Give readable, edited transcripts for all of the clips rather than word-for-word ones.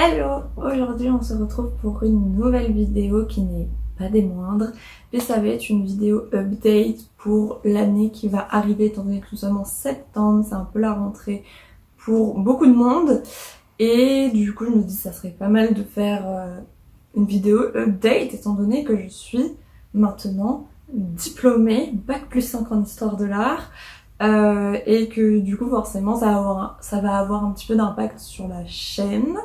Hello! Aujourd'hui on se retrouve pour une nouvelle vidéo qui n'est pas des moindres, mais ça va être une vidéo update pour l'année qui va arriver, étant donné que nous sommes en septembre, c'est un peu la rentrée pour beaucoup de monde, et du coup je me dis que ça serait pas mal de faire une vidéo update, étant donné que je suis maintenant diplômée, bac+5 en histoire de l'art, et que du coup forcément ça va avoir un petit peu d'impact sur la chaîne.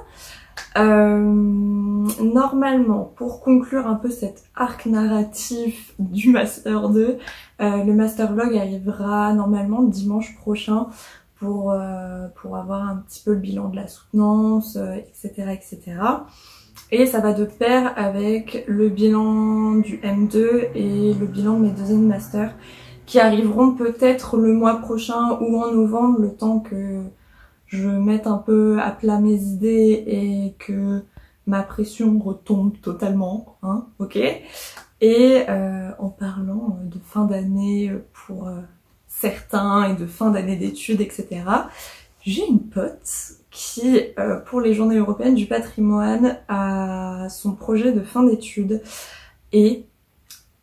Normalement, pour conclure un peu cet arc narratif du Master 2, le Master Vlog arrivera normalement dimanche prochain pour avoir un petit peu le bilan de la soutenance, etc., etc. Et ça va de pair avec le bilan du M2 et le bilan de mes deuxièmes masters qui arriveront peut-être le mois prochain ou en novembre, le temps que je mette un peu à plat mes idées et que ma pression retombe totalement, hein, ok. Et en parlant de fin d'année pour certains et de fin d'année d'études, etc., j'ai une pote qui, pour les Journées européennes du patrimoine, a son projet de fin d'études et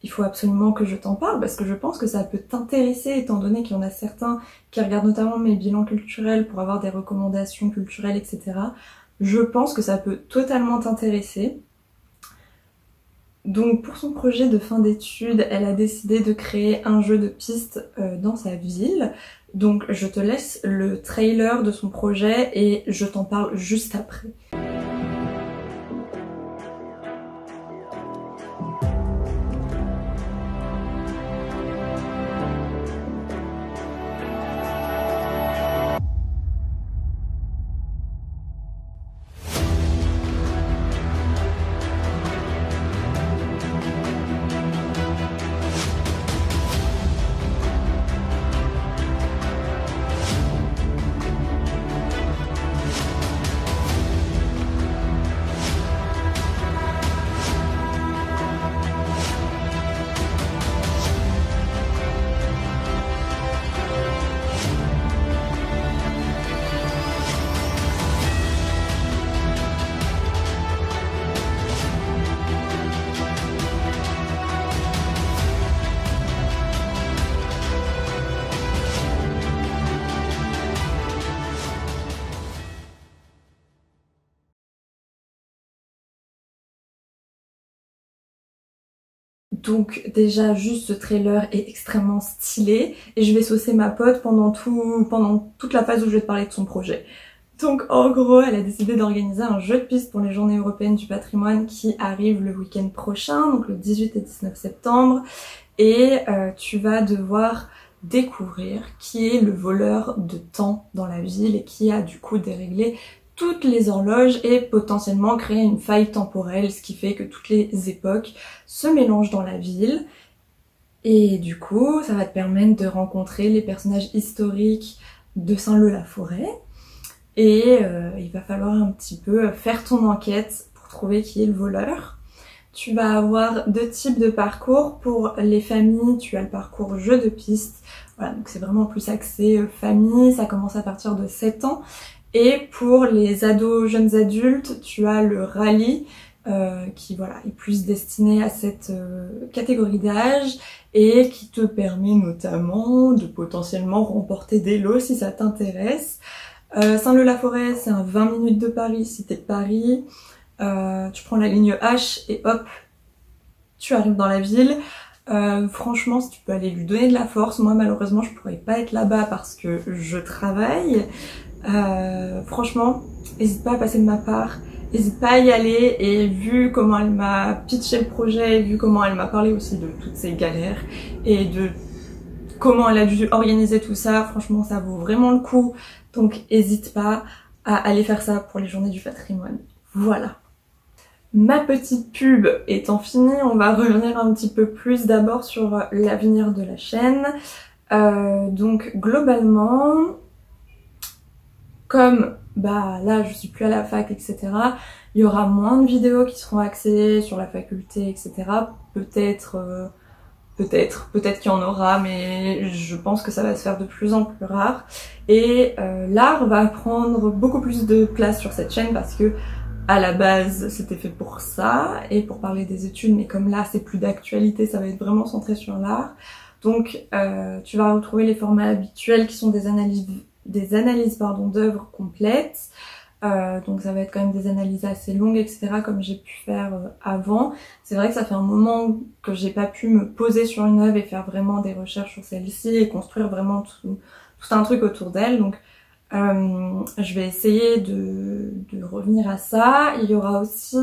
il faut absolument que je t'en parle parce que je pense que ça peut t'intéresser, étant donné qu'il y en a certains qui regardent notamment mes bilans culturels pour avoir des recommandations culturelles, etc. Je pense que ça peut totalement t'intéresser. Donc pour son projet de fin d'études, elle a décidé de créer un jeu de piste dans sa ville. Donc je te laisse le trailer de son projet et je t'en parle juste après. Donc déjà juste ce trailer est extrêmement stylé et je vais saucer ma pote pendant toute la phase où je vais te parler de son projet. Donc en gros elle a décidé d'organiser un jeu de piste pour les Journées européennes du patrimoine qui arrive le week-end prochain, donc le 18 et 19 septembre, et tu vas devoir découvrir qui est le voleur de temps dans la ville et qui a du coup déréglé toutes les horloges et potentiellement créer une faille temporelle, ce qui fait que toutes les époques se mélangent dans la ville. Et du coup, ça va te permettre de rencontrer les personnages historiques de Saint-Leu-la-Forêt. Et il va falloir un petit peu faire ton enquête pour trouver qui est le voleur. Tu vas avoir deux types de parcours. Pour les familles, tu as le parcours jeu de piste. Voilà, donc c'est vraiment plus axé famille, ça commence à partir de 7 ans. Et pour les ados, jeunes adultes, tu as le rallye qui voilà, est plus destiné à cette catégorie d'âge et qui te permet notamment de potentiellement remporter des lots si ça t'intéresse. Saint-Leu-la-Forêt, c'est un 20 minutes de Paris si t'es de Paris. Tu prends la ligne H et hop, tu arrives dans la ville. Franchement, si tu peux aller lui donner de la force, moi malheureusement je pourrais pas être là-bas parce que je travaille. Franchement, n'hésite pas à passer de ma part, n'hésite pas à y aller, et vu comment elle m'a pitché le projet, vu comment elle m'a parlé aussi de toutes ces galères et de comment elle a dû organiser tout ça, franchement ça vaut vraiment le coup, donc n'hésite pas à aller faire ça pour les Journées du patrimoine. Voilà. Ma petite pub étant finie, on va revenir un petit peu plus d'abord sur l'avenir de la chaîne. Donc globalement, comme bah là je suis plus à la fac, etc., il y aura moins de vidéos qui seront axées sur la faculté, etc. Peut-être qu'il y en aura, mais je pense que ça va se faire de plus en plus rare. Et l'art va prendre beaucoup plus de place sur cette chaîne parce que à la base c'était fait pour ça et pour parler des études, mais comme là c'est plus d'actualité, ça va être vraiment centré sur l'art. Donc tu vas retrouver les formats habituels qui sont des analyses d'œuvres complètes. Donc ça va être quand même des analyses assez longues, etc. comme j'ai pu faire avant. C'est vrai que ça fait un moment que j'ai pas pu me poser sur une œuvre et faire vraiment des recherches sur celle-ci et construire vraiment tout un truc autour d'elle. Donc je vais essayer de revenir à ça. Il y aura aussi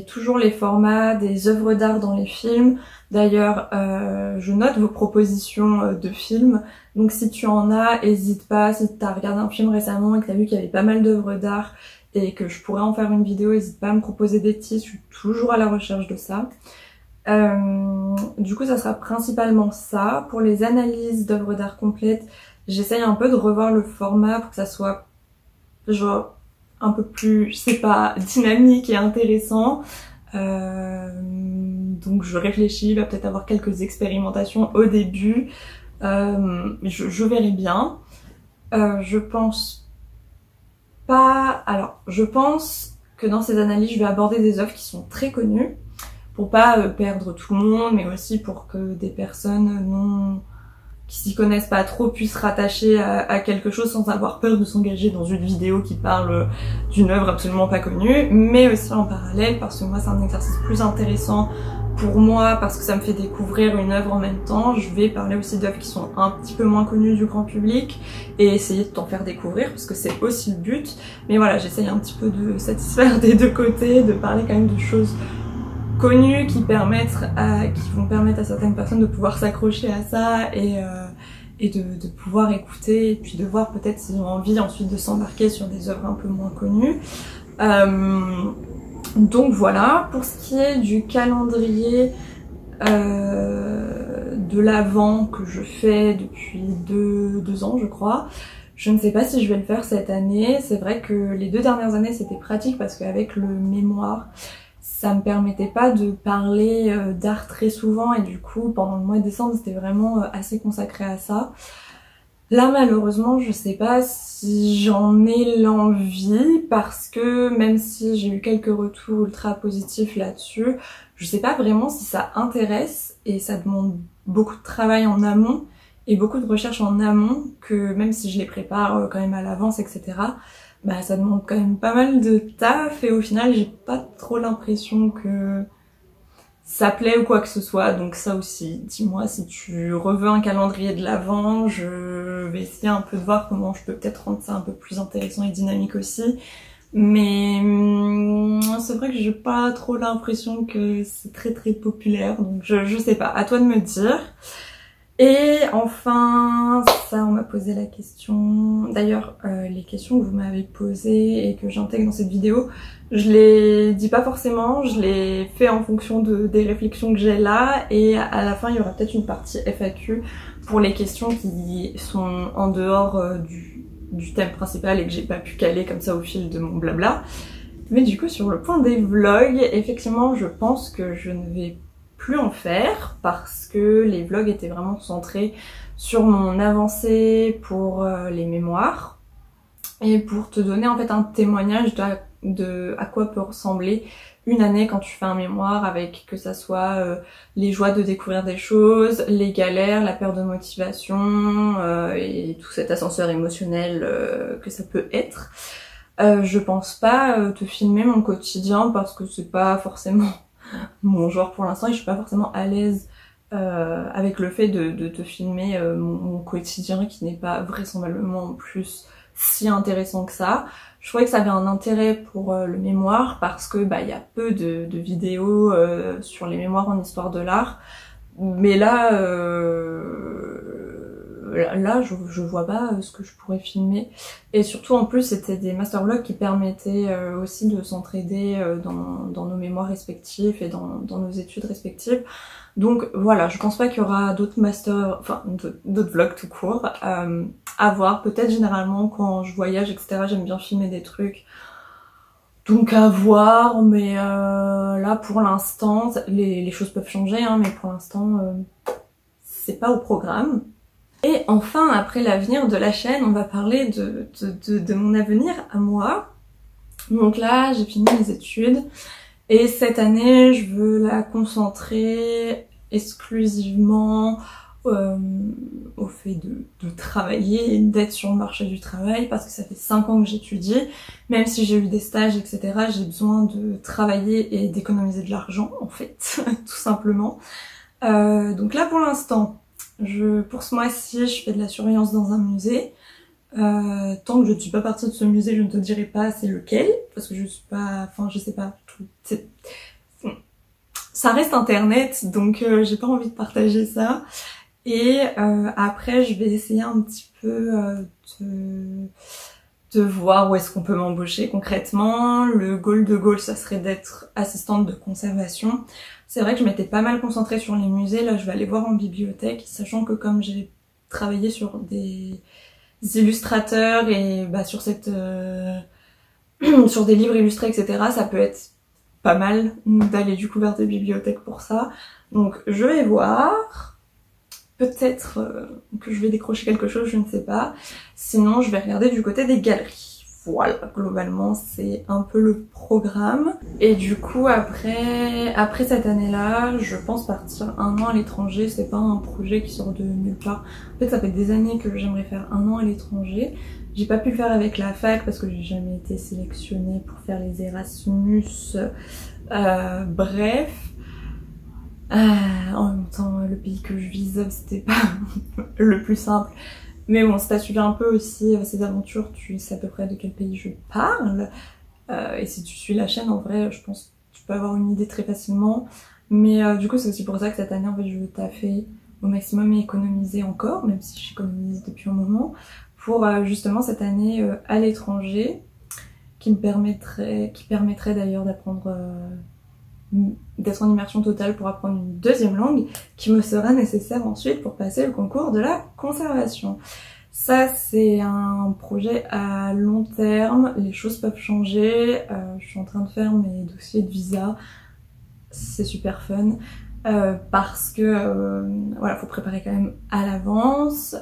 toujours les formats des œuvres d'art dans les films. D'ailleurs, je note vos propositions de films. Donc si tu en as, hésite pas. Si tu as regardé un film récemment et que tu as vu qu'il y avait pas mal d'œuvres d'art et que je pourrais en faire une vidéo, n'hésite pas à me proposer des titres. Je suis toujours à la recherche de ça. Du coup, ça sera principalement ça. Pour les analyses d'œuvres d'art complètes, j'essaye un peu de revoir le format pour que ça soit genre un peu plus, je sais pas, dynamique et intéressant. Donc je réfléchis, il va peut-être avoir quelques expérimentations au début. Je verrai bien. Je pense pas... Alors, je pense que dans ces analyses, je vais aborder des œuvres qui sont très connues pour pas perdre tout le monde, mais aussi pour que des personnes qui s'y connaissent pas trop puissent rattacher à quelque chose sans avoir peur de s'engager dans une vidéo qui parle d'une œuvre absolument pas connue, mais aussi en parallèle parce que moi c'est un exercice plus intéressant pour moi parce que ça me fait découvrir une œuvre en même temps. Je vais parler aussi d'œuvres qui sont un petit peu moins connues du grand public et essayer de t'en faire découvrir parce que c'est aussi le but. Mais voilà, j'essaye un petit peu de satisfaire des deux côtés, de parler quand même de choses connues qui vont permettre à certaines personnes de pouvoir s'accrocher à ça et de pouvoir écouter et puis de voir peut-être s'ils ont envie ensuite de s'embarquer sur des œuvres un peu moins connues. Donc voilà, pour ce qui est du calendrier de l'Avent que je fais depuis deux ans je crois, je ne sais pas si je vais le faire cette année. C'est vrai que les 2 dernières années c'était pratique parce qu'avec le mémoire, ça me permettait pas de parler d'art très souvent et du coup pendant le mois de décembre c'était vraiment assez consacré à ça. Là malheureusement je sais pas si j'en ai l'envie parce que même si j'ai eu quelques retours ultra positifs là-dessus, je sais pas vraiment si ça intéresse et ça demande beaucoup de travail en amont et beaucoup de recherche en amont que même si je les prépare quand même à l'avance etc. Bah ça demande quand même pas mal de taf et au final j'ai pas trop l'impression que ça plaît ou quoi que ce soit. Donc ça aussi, dis-moi si tu reveux un calendrier de l'Avent, je vais essayer un peu de voir comment je peux peut-être rendre ça un peu plus intéressant et dynamique aussi. Mais c'est vrai que j'ai pas trop l'impression que c'est très populaire, donc je sais pas, à toi de me dire. Et enfin, ça on m'a posé la question, d'ailleurs les questions que vous m'avez posées et que j'intègre dans cette vidéo, je les dis pas forcément, je les fais en fonction des réflexions que j'ai là et à la fin il y aura peut-être une partie FAQ pour les questions qui sont en dehors du thème principal et que j'ai pas pu caler comme ça au fil de mon blabla. Mais du coup sur le point des vlogs, effectivement je pense que je ne vais plus en faire parce que les vlogs étaient vraiment centrés sur mon avancée pour les mémoires et pour te donner en fait un témoignage de à quoi peut ressembler une année quand tu fais un mémoire, avec que ça soit les joies de découvrir des choses, les galères, la perte de motivation et tout cet ascenseur émotionnel que ça peut être. Je pense pas te filmer mon quotidien parce que c'est pas forcément mon genre pour l'instant et je suis pas forcément à l'aise avec le fait de te filmer mon quotidien qui n'est pas vraisemblablement en plus si intéressant que ça. Je trouvais que ça avait un intérêt pour le mémoire parce que bah y a peu de vidéos sur les mémoires en histoire de l'art, mais là je vois pas ce que je pourrais filmer et surtout en plus c'était des master vlogs qui permettaient aussi de s'entraider dans nos mémoires respectifs et dans nos études respectives. Donc voilà, je pense pas qu'il y aura d'autres d'autres vlogs tout court à voir. Peut-être généralement quand je voyage etc j'aime bien filmer des trucs, donc à voir, mais là pour l'instant les choses peuvent changer hein, mais pour l'instant c'est pas au programme. Et enfin, après l'avenir de la chaîne, on va parler de mon avenir à moi. Donc là, j'ai fini mes études et cette année, je veux la concentrer exclusivement au fait de travailler et d'être sur le marché du travail parce que ça fait 5 ans que j'étudie. Même si j'ai eu des stages, etc., j'ai besoin de travailler et d'économiser de l'argent, en fait, tout simplement. Donc là, pour l'instant, pour ce mois-ci, je fais de la surveillance dans un musée. Tant que je ne suis pas partie de ce musée, je ne te dirai pas c'est lequel, parce que je suis pas, enfin je sais pas, ça reste internet, donc j'ai pas envie de partager ça. Et après je vais essayer un petit peu de voir où est-ce qu'on peut m'embaucher concrètement. Le goal de goal, ça serait d'être assistante de conservation. C'est vrai que je m'étais pas mal concentrée sur les musées, là je vais aller voir en bibliothèque, sachant que comme j'ai travaillé sur des illustrateurs et bah, sur cette sur des livres illustrés, etc., ça peut être pas mal d'aller du coup vers des bibliothèques pour ça. Donc je vais voir. Peut-être que je vais décrocher quelque chose, je ne sais pas. Sinon, je vais regarder du côté des galeries. Voilà, globalement, c'est un peu le programme. Et du coup, après cette année-là, je pense partir 1 an à l'étranger. C'est pas un projet qui sort de nulle part. En fait, ça fait des années que j'aimerais faire 1 an à l'étranger. J'ai pas pu le faire avec la fac parce que j'ai jamais été sélectionnée pour faire les Erasmus. Bref. En même temps, le pays que je vise, c'était pas le plus simple. Mais bon, si t'as suivi un peu aussi ces aventures, tu sais à peu près de quel pays je parle. Et si tu suis la chaîne, en vrai, je pense que tu peux avoir une idée très facilement. Mais du coup, c'est aussi pour ça que cette année, en fait, je veux taffer au maximum et économiser encore, même si j'économise depuis un moment, pour justement cette année à l'étranger, qui permettrait d'ailleurs d'apprendre... d'être en immersion totale pour apprendre une deuxième langue qui me sera nécessaire ensuite pour passer le concours de la conservation. Ça, c'est un projet à long terme, les choses peuvent changer, je suis en train de faire mes dossiers de visa, c'est super fun, parce que voilà, faut préparer quand même à l'avance,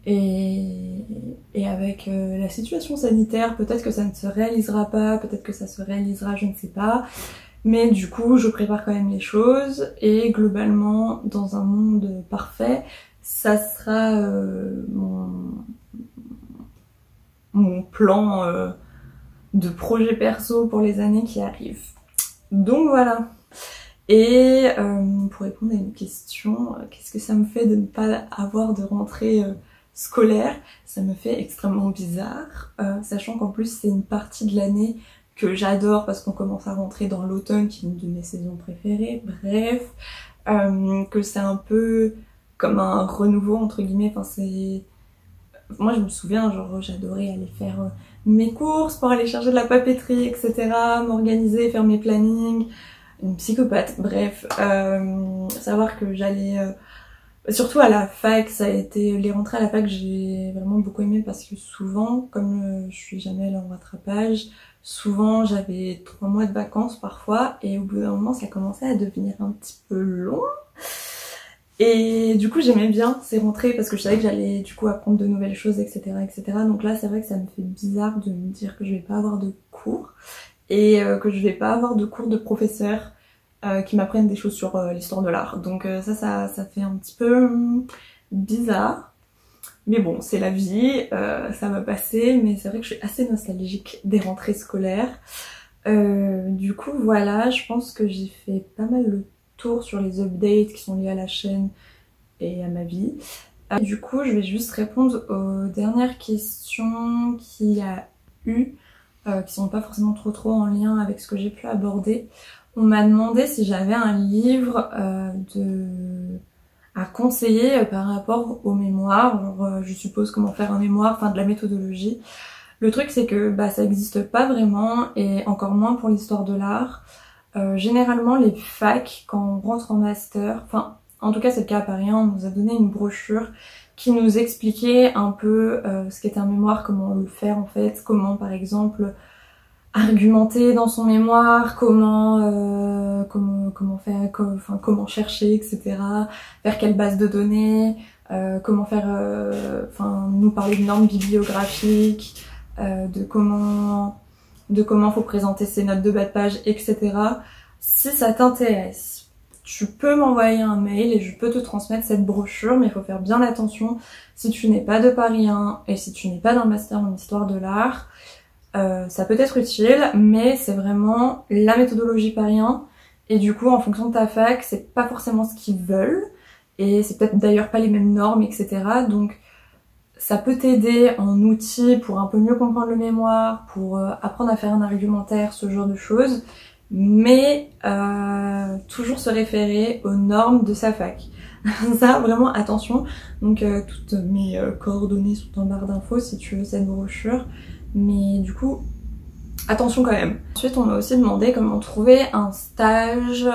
et avec la situation sanitaire, peut-être que ça ne se réalisera pas, peut-être que ça se réalisera, je ne sais pas. Mais du coup, je prépare quand même les choses et globalement, dans un monde parfait, ça sera mon plan de projet perso pour les années qui arrivent. Donc voilà. Et pour répondre à une question, qu'est-ce que ça me fait de ne pas avoir de rentrée scolaire, ça me fait extrêmement bizarre, sachant qu'en plus c'est une partie de l'année que j'adore parce qu'on commence à rentrer dans l'automne qui est une de mes saisons préférées, bref, que c'est un peu comme un renouveau entre guillemets, enfin c'est... Moi je me souviens, genre j'adorais aller faire mes courses pour aller chercher de la papeterie, etc., m'organiser, faire mes plannings, une psychopathe, bref, savoir que j'allais... Surtout à la fac, ça a été les rentrées à la fac, j'ai vraiment beaucoup aimé parce que souvent, comme je suis jamais allée en rattrapage, souvent j'avais 3 mois de vacances parfois et au bout d'un moment ça commençait à devenir un petit peu long. Et du coup j'aimais bien ces rentrées parce que je savais que j'allais du coup apprendre de nouvelles choses, etc., etc. Donc là c'est vrai que ça me fait bizarre de me dire que je vais pas avoir de cours et que je vais pas avoir de cours de professeur. Qui m'apprennent des choses sur l'histoire de l'art. Donc ça fait un petit peu bizarre. Mais bon, c'est la vie, ça va passer, mais c'est vrai que je suis assez nostalgique des rentrées scolaires. Du coup, voilà, je pense que j'ai fait pas mal le tour sur les updates qui sont liés à la chaîne et à ma vie. Du coup, je vais juste répondre aux dernières questions qu'il y a eu, qui sont pas forcément trop en lien avec ce que j'ai pu aborder. On m'a demandé si j'avais un livre à conseiller par rapport au mémoire, genre je suppose comment faire un mémoire, enfin de la méthodologie. Le truc c'est que bah, ça n'existe pas vraiment et encore moins pour l'histoire de l'art. Généralement les facs, quand on rentre en master, enfin en tout cas c'est le cas à Paris, on nous a donné une brochure qui nous expliquait un peu ce qu'était un mémoire, comment le faire en fait, comment par exemple argumenter dans son mémoire, comment faire, comment chercher, etc. Vers quelle base de données, comment faire, nous parler de normes bibliographiques, de comment faut présenter ses notes de bas de page, etc. Si ça t'intéresse, tu peux m'envoyer un mail et je peux te transmettre cette brochure, mais il faut faire bien attention si tu n'es pas de Paris 1 et si tu n'es pas d'un master en histoire de l'art. Ça peut être utile, mais c'est vraiment la méthodologie Paris 1 et du coup en fonction de ta fac, c'est pas forcément ce qu'ils veulent et c'est peut-être d'ailleurs pas les mêmes normes, etc. Donc ça peut t'aider en outil pour un peu mieux comprendre le mémoire, pour apprendre à faire un argumentaire, ce genre de choses, mais toujours se référer aux normes de sa fac. Ça, vraiment, attention. Donc toutes mes coordonnées sont en barre d'infos si tu veux cette brochure, mais du coup, attention quand même. Ensuite, on m'a aussi demandé comment trouver un stage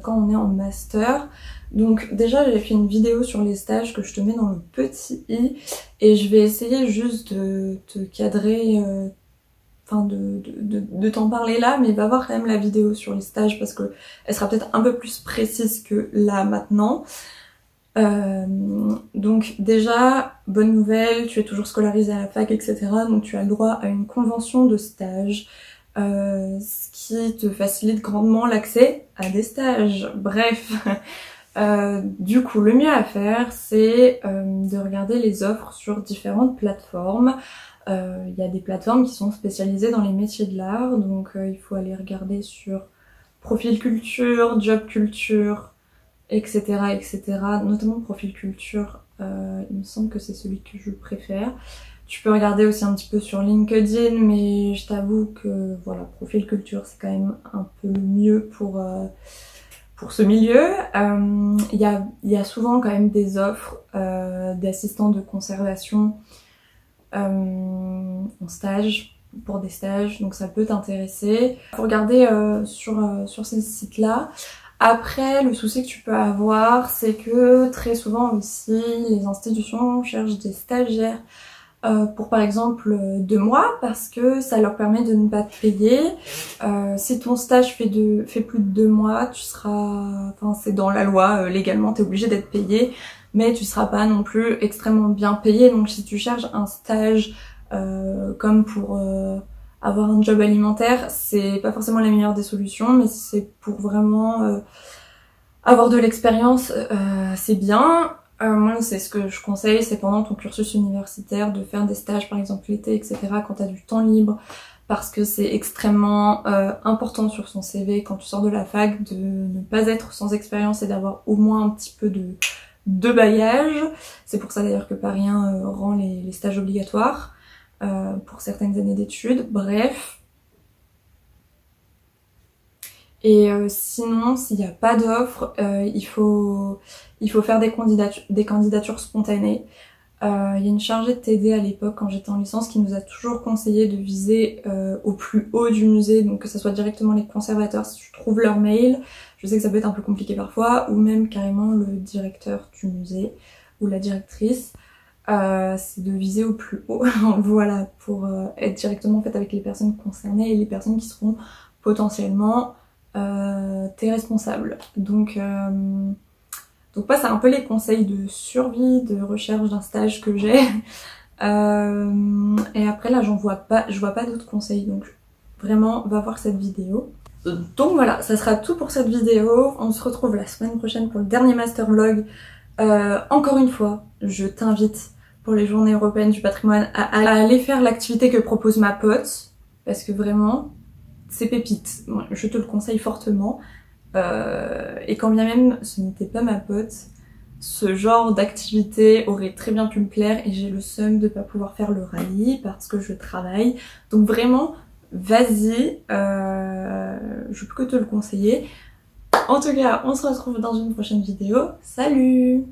quand on est en master. Donc déjà j'avais fait une vidéo sur les stages que je te mets dans le petit i et je vais essayer juste de te cadrer, enfin de t'en parler là, mais va voir quand même la vidéo sur les stages parce que elle sera peut-être un peu plus précise que là maintenant. Donc déjà, bonne nouvelle, tu es toujours scolarisé à la fac, etc. Donc tu as le droit à une convention de stage, ce qui te facilite grandement l'accès à des stages. Bref. Du coup, le mieux à faire, c'est de regarder les offres sur différentes plateformes. Il y a des plateformes qui sont spécialisées dans les métiers de l'art, donc il faut aller regarder sur Profil Culture, Job Culture, etc., etc. Notamment Profil Culture, il me semble que c'est celui que je préfère. Tu peux regarder aussi un petit peu sur LinkedIn, mais je t'avoue que voilà, Profil Culture, c'est quand même un peu mieux pour ce milieu. Il y a souvent quand même des offres d'assistants de conservation en stage, pour des stages, donc ça peut t'intéresser. Faut regarder sur ces sites-là. Après, le souci que tu peux avoir, c'est que très souvent aussi, les institutions cherchent des stagiaires pour par exemple 2 mois parce que ça leur permet de ne pas te payer. Si ton stage fait plus de 2 mois, tu seras, enfin c'est dans la loi, légalement t'es obligé d'être payé, mais tu seras pas non plus extrêmement bien payé. Donc si tu cherches un stage comme pour avoir un job alimentaire, c'est pas forcément la meilleure des solutions, mais c'est pour vraiment avoir de l'expérience, c'est bien. Moi, c'est ce que je conseille, c'est pendant ton cursus universitaire de faire des stages, par exemple l'été, etc., quand tu as du temps libre, parce que c'est extrêmement important sur son CV quand tu sors de la fac de ne pas être sans expérience et d'avoir au moins un petit peu de bagage. C'est pour ça d'ailleurs que Paris 1 rend les stages obligatoires pour certaines années d'études. Bref. Et sinon, s'il n'y a pas d'offre, il faut faire des candidatures spontanées. Il y a une chargée de TD à l'époque, quand j'étais en licence, qui nous a toujours conseillé de viser au plus haut du musée, donc que ce soit directement les conservateurs si tu trouves leur mail. Je sais que ça peut être un peu compliqué parfois, ou même carrément le directeur du musée, ou la directrice. C'est de viser au plus haut, voilà, pour être directement en fait avec les personnes concernées et les personnes qui seront potentiellement tes responsables. Donc moi c'est un peu les conseils de survie, de recherche d'un stage que j'ai. Et après là je vois pas d'autres conseils, donc vraiment va voir cette vidéo. Donc voilà, ça sera tout pour cette vidéo. On se retrouve la semaine prochaine pour le dernier master vlog. Encore une fois, je t'invite pour les journées européennes du patrimoine à aller faire l'activité que propose ma pote, parce que vraiment c'est pépite, je te le conseille fortement. Et quand bien même ce n'était pas ma pote, ce genre d'activité aurait très bien pu me plaire et j'ai le seum de pas pouvoir faire le rallye parce que je travaille. Donc vraiment, vas-y, je peux que te le conseiller. En tout cas, on se retrouve dans une prochaine vidéo. Salut!